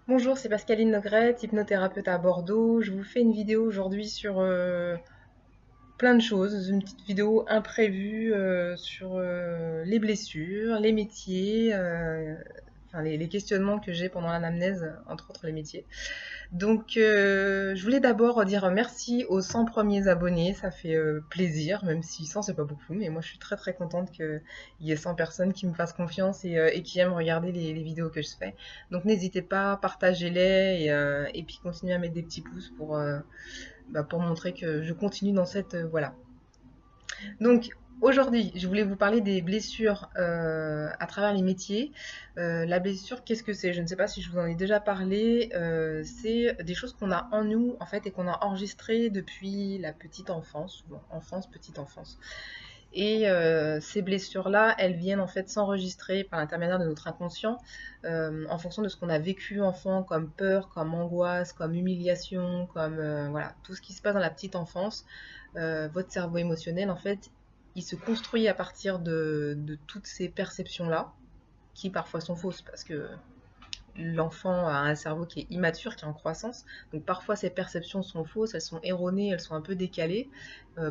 Bonjour, c'est Pascaline Nogrette, hypnothérapeute à Bordeaux. Je vous fais une vidéo aujourd'hui sur plein de choses, une petite vidéo imprévue sur les blessures, les métiers, enfin les questionnements que j'ai pendant l'anamnèse, entre autres les métiers. Donc je voulais d'abord dire merci aux 100 premiers abonnés, ça fait plaisir, même si 100 c'est pas beaucoup, mais moi je suis très très contente qu'il y ait 100 personnes qui me fassent confiance et qui aiment regarder les vidéos que je fais. Donc n'hésitez pas, partagez-les et puis continuez à mettre des petits pouces pour montrer que je continue dans cette voilà. Donc aujourd'hui, je voulais vous parler des blessures à travers les métiers. La blessure, qu'est-ce que c'est? Je ne sais pas si je vous en ai déjà parlé. C'est des choses qu'on a en nous en fait et qu'on a enregistrées depuis la petite enfance, souvent enfance, petite enfance. Et ces blessures-là, elles viennent en fait s'enregistrer par l'intermédiaire de notre inconscient en fonction de ce qu'on a vécu enfant comme peur, comme angoisse, comme humiliation, comme voilà, tout ce qui se passe dans la petite enfance. Votre cerveau émotionnel, en fait, il se construit à partir de toutes ces perceptions-là, qui parfois sont fausses parce que l'enfant a un cerveau qui est immature, qui est en croissance. Donc parfois ces perceptions sont fausses, elles sont erronées, elles sont un peu décalées.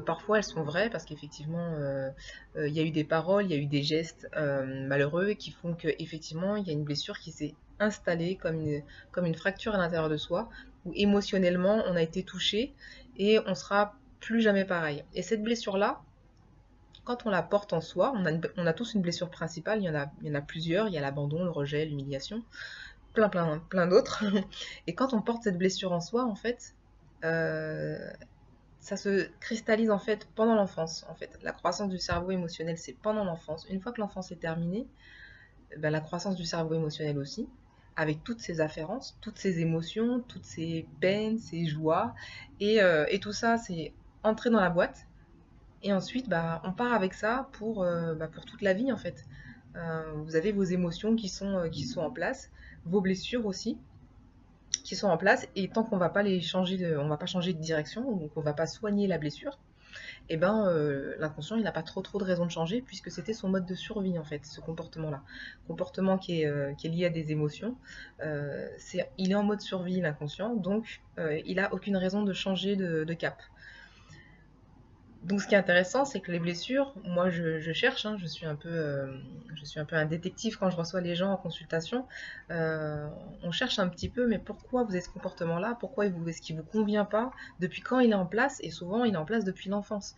Parfois elles sont vraies parce qu'effectivement il y a eu des paroles, il y a eu des gestes malheureux qui font qu'effectivement il y a une blessure qui s'est installée comme une fracture à l'intérieur de soi, où émotionnellement on a été touché et on sera plus jamais pareil. Et cette blessure-là, quand on la porte en soi, on a tous une blessure principale, il y en a plusieurs, il y a l'abandon, le rejet, l'humiliation, plein d'autres. Et quand on porte cette blessure en soi, en fait, euh, ça se cristallise en fait pendant l'enfance. En fait, la croissance du cerveau émotionnel, c'est pendant l'enfance. Une fois que l'enfance est terminée, ben, la croissance du cerveau émotionnel aussi, avec toutes ses afférences, toutes ses émotions, toutes ses peines, ses joies, et tout ça, c'est entrer dans la boîte. Et ensuite, bah, on part avec ça pour toute la vie en fait. Vous avez vos émotions qui sont en place, vos blessures aussi, qui sont en place et tant qu'on va pas les changer on va pas changer de direction, donc on va pas soigner la blessure, et ben l'inconscient il n'a pas trop de raison de changer puisque c'était son mode de survie en fait, ce comportement-là, comportement qui est lié à des émotions. Il est en mode survie l'inconscient, donc il a aucune raison de changer de cap. Donc ce qui est intéressant, c'est que les blessures, moi je cherche, hein, je suis un peu un détective quand je reçois les gens en consultation. Euh, on cherche un petit peu, mais pourquoi vous avez ce comportement-là? Pourquoi est-ce qu'il vous convient pas? Depuis quand il est en place? Et souvent il est en place depuis l'enfance.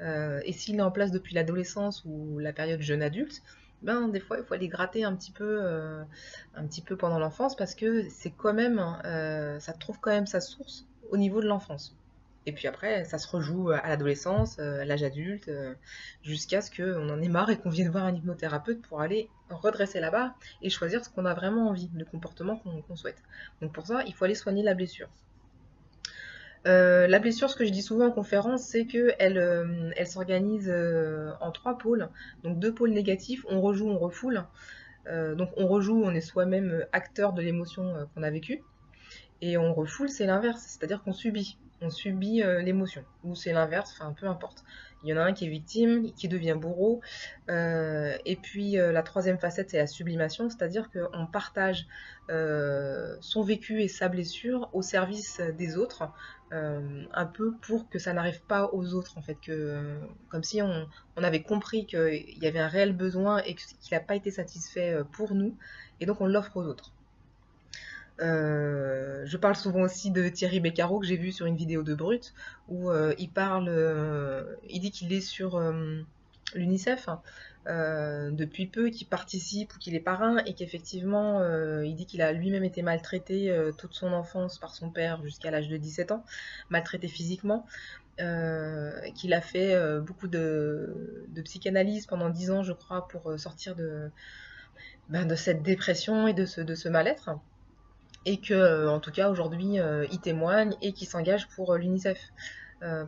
Et s'il est en place depuis l'adolescence ou la période jeune adulte, ben des fois il faut aller gratter un petit peu pendant l'enfance parce que c'est quand même, ça trouve quand même sa source au niveau de l'enfance. Et puis après, ça se rejoue à l'adolescence, à l'âge adulte, jusqu'à ce qu'on en ait marre et qu'on vienne voir un hypnothérapeute pour aller redresser la barre et choisir ce qu'on a vraiment envie, le comportement qu'on souhaite. Donc pour ça, il faut aller soigner la blessure. La blessure, ce que je dis souvent en conférence, c'est qu'elle s'organise en trois pôles. Donc deux pôles négatifs, on rejoue, on refoule. Donc on rejoue, on est soi-même acteur de l'émotion qu'on a vécue. Et on refoule, c'est l'inverse, c'est-à-dire qu'on subit. On subit l'émotion. Ou c'est l'inverse, enfin peu importe. Il y en a un qui est victime, qui devient bourreau. Et puis la troisième facette, c'est la sublimation, c'est-à-dire qu'on partage son vécu et sa blessure au service des autres, un peu pour que ça n'arrive pas aux autres, en fait, comme si on avait compris qu'il y avait un réel besoin et qu'il n'a pas été satisfait pour nous, et donc on l'offre aux autres. Je parle souvent aussi de Thierry Beccaro que j'ai vu sur une vidéo de Brut où il dit qu'il est sur l'UNICEF depuis peu, qu'il participe ou qu'il est parrain et qu'effectivement il dit qu'il a lui-même été maltraité toute son enfance par son père jusqu'à l'âge de 17 ans, maltraité physiquement, qu'il a fait beaucoup de psychanalyse pendant 10 ans je crois pour sortir de cette dépression et de ce mal-être, et que en tout cas aujourd'hui il témoigne et qu'il s'engage pour l'UNICEF,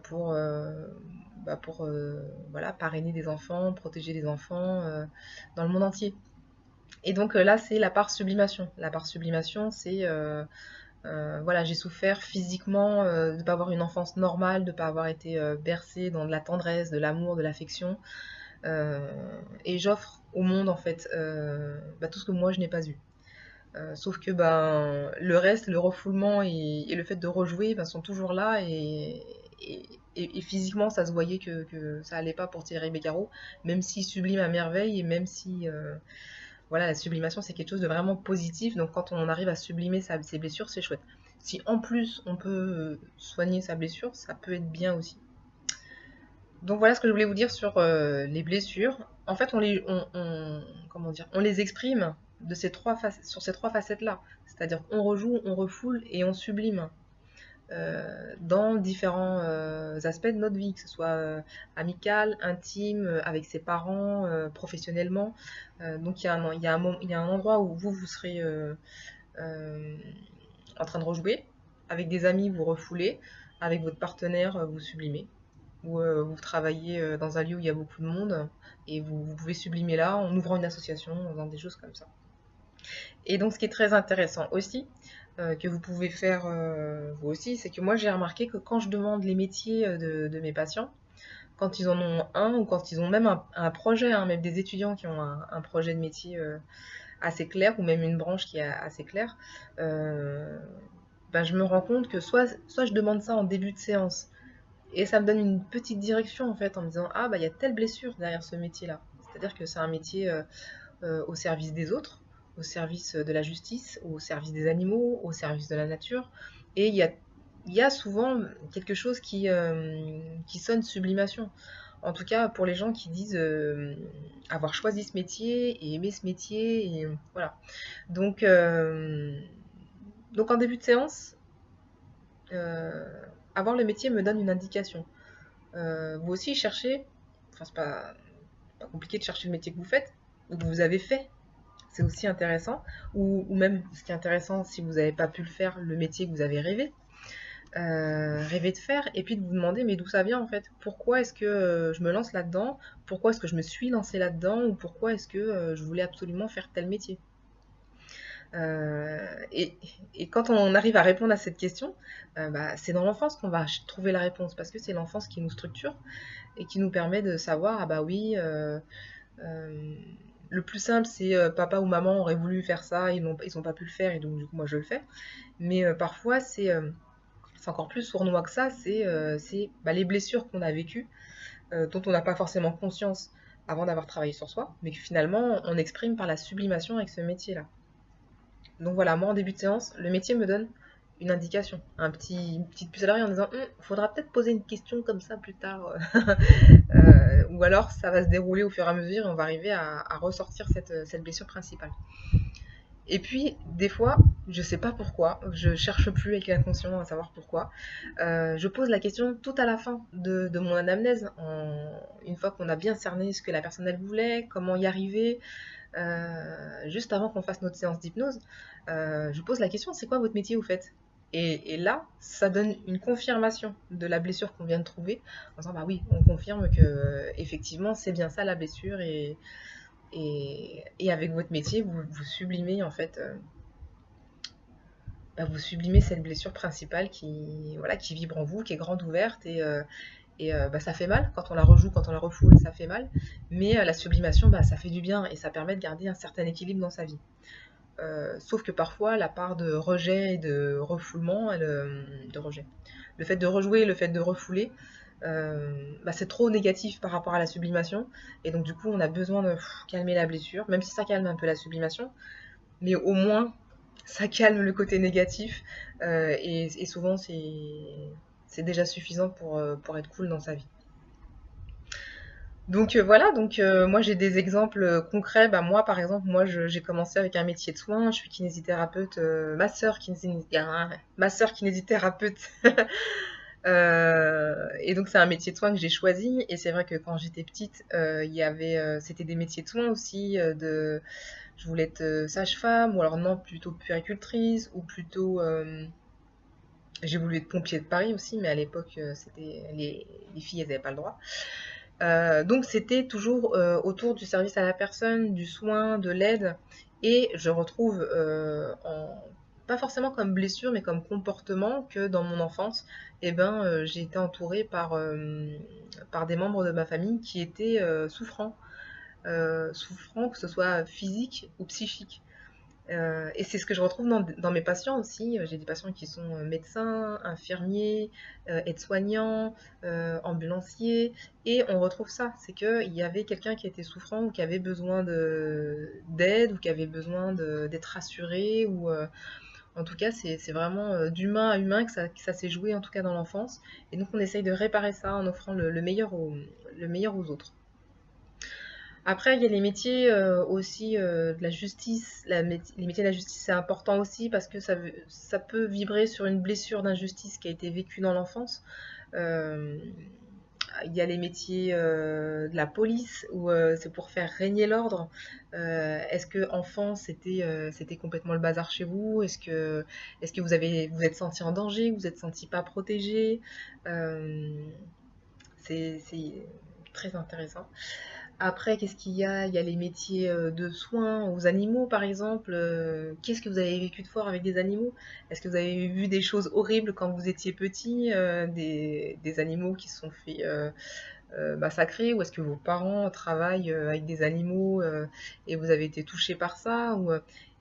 pour voilà, parrainer des enfants, protéger des enfants dans le monde entier. Et donc là c'est la part sublimation. La part sublimation c'est voilà, j'ai souffert physiquement de ne pas avoir une enfance normale, de ne pas avoir été bercée dans de la tendresse, de l'amour, de l'affection, et j'offre au monde en fait tout ce que moi je n'ai pas eu. Sauf que le reste, le refoulement et le fait de rejouer sont toujours là et, et physiquement ça se voyait que ça allait pas pour Thierry Beccaro, même s'il sublime à merveille et même si voilà, la sublimation c'est quelque chose de vraiment positif, donc quand on arrive à sublimer ses blessures, c'est chouette. Si en plus on peut soigner sa blessure, ça peut être bien aussi. Donc voilà ce que je voulais vous dire sur les blessures. En fait, comment dire, on les exprime sur ces trois facettes-là. C'est-à-dire qu'on rejoue, on refoule et on sublime dans différents aspects de notre vie, que ce soit amical, intime, avec ses parents, professionnellement. Donc il y a un endroit où vous serez euh, en train de rejouer. Avec des amis, vous refoulez. Avec votre partenaire, vous sublimez où vous travaillez dans un lieu où il y a beaucoup de monde et vous pouvez sublimer là en ouvrant une association, en faisant des choses comme ça. Et donc ce qui est très intéressant aussi, que vous pouvez faire vous aussi, c'est que moi j'ai remarqué que quand je demande les métiers de mes patients, quand ils en ont un ou quand ils ont même un projet, hein, même des étudiants qui ont un projet de métier assez clair ou même une branche qui est assez claire, je me rends compte que soit je demande ça en début de séance et ça me donne une petite direction en fait en me disant ah il y a telle blessure derrière ce métier-là. C'est-à-dire que c'est un métier au service des autres, au service de la justice, au service des animaux, au service de la nature. Et il y a souvent quelque chose qui sonne sublimation. En tout cas pour les gens qui disent avoir choisi ce métier et aimer ce métier. Et, voilà. Donc, euh, donc en début de séance, euh, avoir le métier me donne une indication. Vous aussi cherchez, enfin c'est pas compliqué de chercher le métier que vous faites, ou que vous avez fait, c'est aussi intéressant, ou même ce qui est intéressant si vous n'avez pas pu le faire, le métier que vous avez rêvé de faire, et puis de vous demander mais d'où ça vient en fait, pourquoi est-ce que je me lance là-dedans, pourquoi est-ce que je me suis lancée là-dedans, ou pourquoi est-ce que je voulais absolument faire tel métier. Euh, et, et, quand on arrive à répondre à cette question, c'est dans l'enfance qu'on va trouver la réponse, parce que c'est l'enfance qui nous structure, et qui nous permet de savoir, ah bah oui, euh, le plus simple c'est papa ou maman auraient voulu faire ça, ils ont pas pu le faire et donc du coup moi je le fais. Mais parfois c'est encore plus sournois que ça, c'est les blessures qu'on a vécues, dont on n'a pas forcément conscience avant d'avoir travaillé sur soi, mais que finalement on exprime par la sublimation avec ce métier-là. Donc voilà, moi en début de séance, le métier me donne une indication, une petite puce à l'oreille en disant faudra peut-être poser une question comme ça plus tard. Ou alors ça va se dérouler au fur et à mesure et on va arriver à ressortir cette blessure principale. Et puis, des fois, je sais pas pourquoi, je cherche plus avec l'inconscient à savoir pourquoi, je pose la question tout à la fin de mon anamnèse, une fois qu'on a bien cerné ce que la personne elle voulait, comment y arriver, juste avant qu'on fasse notre séance d'hypnose, je pose la question, c'est quoi votre métier au fait? Et là, ça donne une confirmation de la blessure qu'on vient de trouver, en disant bah oui, on confirme que effectivement c'est bien ça la blessure et avec votre métier, vous sublimez en fait, vous sublimez cette blessure principale voilà, qui vibre en vous, qui est grande ouverte et ça fait mal quand on la rejoue, quand on la refoule, ça fait mal, mais la sublimation, ça fait du bien et ça permet de garder un certain équilibre dans sa vie. Sauf que parfois, la part de rejet et de refoulement, de rejet, le fait de rejouer, le fait de refouler, c'est trop négatif par rapport à la sublimation. Et donc, du coup, on a besoin de calmer la blessure, même si ça calme un peu la sublimation, mais au moins, ça calme le côté négatif. Et souvent, c'est déjà suffisant pour être cool dans sa vie. Donc voilà, donc moi j'ai des exemples concrets. Moi par exemple, j'ai commencé avec un métier de soin, je suis kinésithérapeute, ma sœur kinésithérapeute. Et donc c'est un métier de soin que j'ai choisi et c'est vrai que quand j'étais petite, c'était des métiers de soin aussi je voulais être sage-femme ou alors non, plutôt puéricultrice ou plutôt j'ai voulu être pompier de Paris aussi, mais à l'époque c'était les filles elles n'avaient pas le droit. Donc c'était toujours autour du service à la personne, du soin, de l'aide. Et je retrouve, pas forcément comme blessure, mais comme comportement, que dans mon enfance, j'ai été entourée par des membres de ma famille qui étaient souffrants, que ce soit physique ou psychique. Et c'est ce que je retrouve dans mes patients aussi. J'ai des patients qui sont médecins, infirmiers, aides-soignants, ambulanciers, et on retrouve ça. C'est qu'il y avait quelqu'un qui était souffrant ou qui avait besoin d'aide ou qui avait besoin d'être rassuré. Ou, en tout cas, c'est vraiment d'humain à humain que ça s'est joué, en tout cas dans l'enfance. Et donc on essaye de réparer ça en offrant le meilleur aux autres. Après, il y a les métiers aussi de la justice. Les métiers de la justice, c'est important aussi parce que ça peut vibrer sur une blessure d'injustice qui a été vécue dans l'enfance. Euh, il y a les métiers de la police où c'est pour faire régner l'ordre. Est-ce que enfant c'était complètement le bazar chez vous? Est-ce que vous êtes senti en danger? Vous êtes senti pas protégé? Euh, c'est très intéressant. Après, qu'est-ce qu'il y a? Il y a les métiers de soins aux animaux, par exemple. Qu'est-ce que vous avez vécu de fort avec des animaux? Est-ce que vous avez vu des choses horribles quand vous étiez petit, des animaux qui se sont fait massacrer? Ou est-ce que vos parents travaillent avec des animaux et vous avez été touché par ça? Ou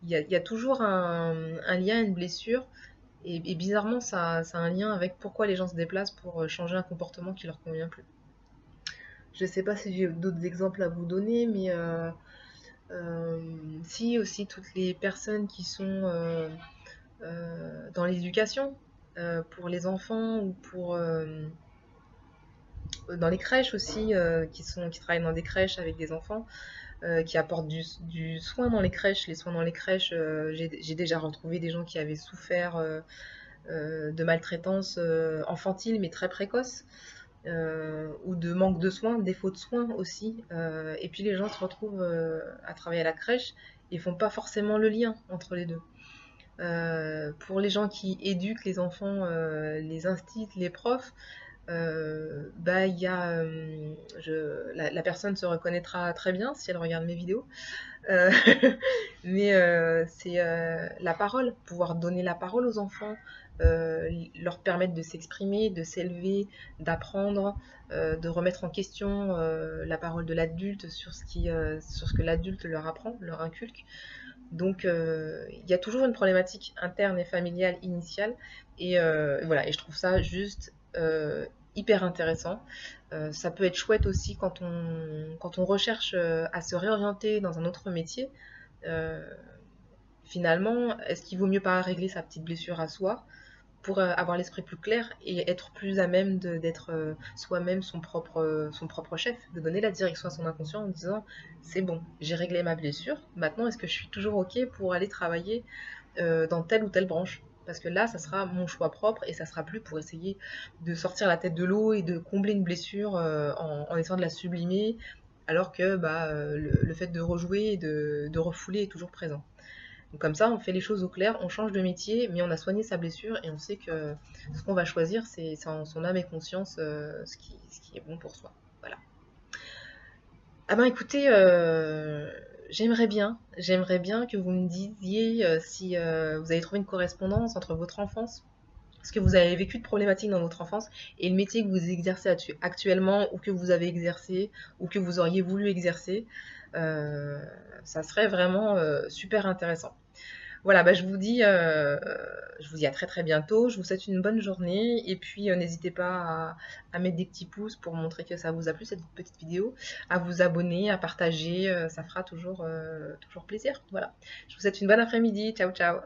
il y a toujours un lien, une blessure. Et bizarrement, ça a un lien avec pourquoi les gens se déplacent pour changer un comportement qui leur convient plus. Je sais pas si j'ai d'autres exemples à vous donner, mais euh, si aussi toutes les personnes qui sont dans l'éducation pour les enfants ou pour dans les crèches aussi, qui travaillent dans des crèches avec des enfants, qui apportent du soin dans les crèches. Les soins dans les crèches, j'ai déjà retrouvé des gens qui avaient souffert de maltraitance infantile mais très précoce. Ou de manque de soins, défaut de soins aussi. Et puis les gens se retrouvent à travailler à la crèche et font pas forcément le lien entre les deux. Pour les gens qui éduquent les enfants, les instits, les profs, bah il y a, la personne se reconnaîtra très bien si elle regarde mes vidéos. Euh, mais c'est la parole, pouvoir donner la parole aux enfants, leur permettre de s'exprimer, de s'élever, d'apprendre, de remettre en question la parole de l'adulte sur ce que l'adulte leur apprend, leur inculque. Donc il y a toujours une problématique interne et familiale initiale, et voilà, et je trouve ça juste hyper intéressant. Ça peut être chouette aussi quand on recherche à se réorienter dans un autre métier. Euh, Finalement, est-ce qu'il vaut mieux pas régler sa petite blessure à soi pour avoir l'esprit plus clair et être plus à même d'être soi-même son propre chef, de donner la direction à son inconscient en disant c'est bon, j'ai réglé ma blessure, maintenant est-ce que je suis toujours ok pour aller travailler dans telle ou telle branche? Parce que là, ça sera mon choix propre et ça sera plus pour essayer de sortir la tête de l'eau et de combler une blessure en essayant de la sublimer, alors que bah, le fait de rejouer et de refouler est toujours présent. Donc comme ça, on fait les choses au clair, on change de métier, mais on a soigné sa blessure et on sait que ce qu'on va choisir, c'est en son âme et conscience ce qui est bon pour soi. Voilà. Ah ben écoutez, j'aimerais bien que vous me disiez si vous avez trouvé une correspondance entre votre enfance, ce que vous avez vécu de problématiques dans votre enfance, et le métier que vous exercez actuellement, ou que vous avez exercé, ou que vous auriez voulu exercer. Euh, Ça serait vraiment super intéressant. Voilà, bah, je vous dis à très très bientôt. Je vous souhaite une bonne journée et puis n'hésitez pas à mettre des petits pouces pour montrer que ça vous a plu cette petite vidéo, à vous abonner, à partager, ça fera toujours plaisir. Voilà. Je vous souhaite une bonne après-midi. Ciao ciao.